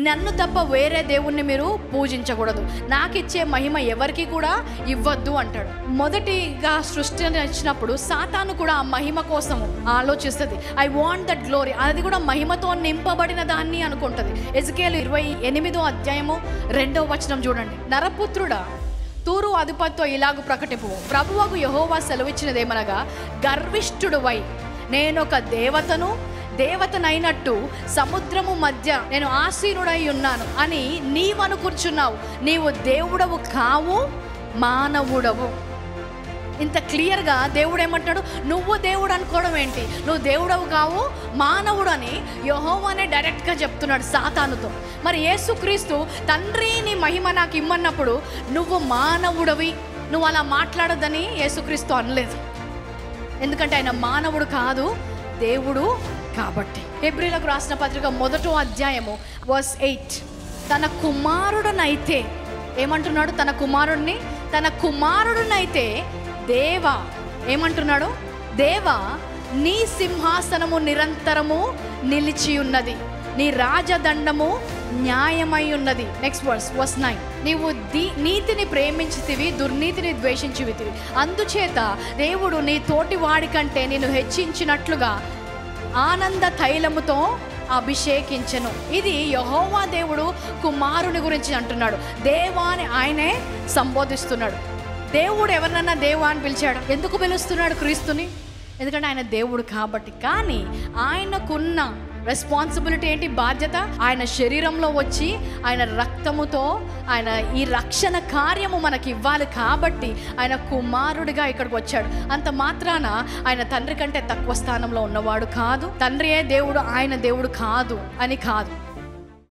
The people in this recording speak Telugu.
నన్ను తప్ప వేరే దేవుణ్ణి మీరు పూజించకూడదు, నాకు ఇచ్చే మహిమ ఎవరికి కూడా ఇవ్వద్దు అంటాడు. మొదటిగా సృష్టి ఇచ్చినప్పుడు సాతాను కూడా ఆ మహిమ కోసము ఆలోచిస్తుంది. ఐ వాంట్ దట్ గ్లోరీ, అది కూడా మహిమతో నింపబడిన దాన్ని అనుకుంటుంది. ఎజికేలు 28వ అధ్యాయము 2వ వచనం చూడండి. నరపుత్రుడా, తూరు అధిపతితో ఇలాగ ప్రకటింపు, ప్రభువగు యెహోవా సెలవిచ్చినదేమనగా, గర్విష్ఠుడువై నేనొక దేవతనైనట్టు సముద్రము మధ్య నేను ఆసీనుడై ఉన్నాను అని నీవనుకూర్చున్నావు. నీవు దేవుడవు కావు, మానవుడవు. ఇంత క్లియర్గా దేవుడు ఏమంటాడు? నువ్వు దేవుడు అనుకోవడం ఏంటి, నువ్వు దేవుడవు కావు, మానవుడు అని యెహోవానే డైరెక్ట్గా చెప్తున్నాడు సాతానుతో. మరి యేసుక్రీస్తు తండ్రి నీ మహిమ నాకు ఇమ్మన్నప్పుడు నువ్వు మానవుడవి, నువ్వు అలా మాట్లాడొద్దని యేసుక్రీస్తు అనలేదు. ఎందుకంటే ఆయన మానవుడు కాదు, దేవుడు కాబట్టి. హెబ్రీలకు రాసిన పత్రిక 1వ అధ్యాయము వర్స్ 8, తన కుమారుడునైతే ఏమంటున్నాడు? తన కుమారుడునైతే దేవా ఏమంటున్నాడు? దేవా, నీ సింహాసనము నిరంతరము నిలిచి ఉన్నది, నీ రాజదండము న్యాయమై ఉన్నది. నెక్స్ట్ వర్స్ 9, నీవు నీతిని ప్రేమించితివి, దుర్నీతిని ద్వేషించితివి, అందుచేత దేవుడు నీ తోటి వాడి కంటే నిన్ను హెచ్చించినట్లుగా ఆనంద తైలముతో అభిషేకించెను. ఇది యెహోవా దేవుడు కుమారుని గురించి అంటున్నాడు. దేవా అని ఆయనే సంబోధిస్తున్నాడు. దేవుడు ఎవరినన్నా దేవా అని పిలిచాడు. ఎందుకు పిలుస్తున్నాడు క్రీస్తుని? ఎందుకంటే ఆయన దేవుడు కాబట్టి. కానీ ఆయనకున్న రెస్పాన్సిబిలిటీ ఏంటి, బాధ్యత? ఆయన శరీరంలో వచ్చి ఆయన రక్తముతో ఆయన ఈ రక్షణ కార్యము మనకి ఇవ్వాలి కాబట్టి ఆయన కుమారుడిగా ఇక్కడికి వచ్చాడు. అంత మాత్రాన ఆయన తండ్రి కంటే తక్కువ స్థానంలో ఉన్నవాడు కాదు, తండ్రియే దేవుడు ఆయన దేవుడు కాదు అని కాదు.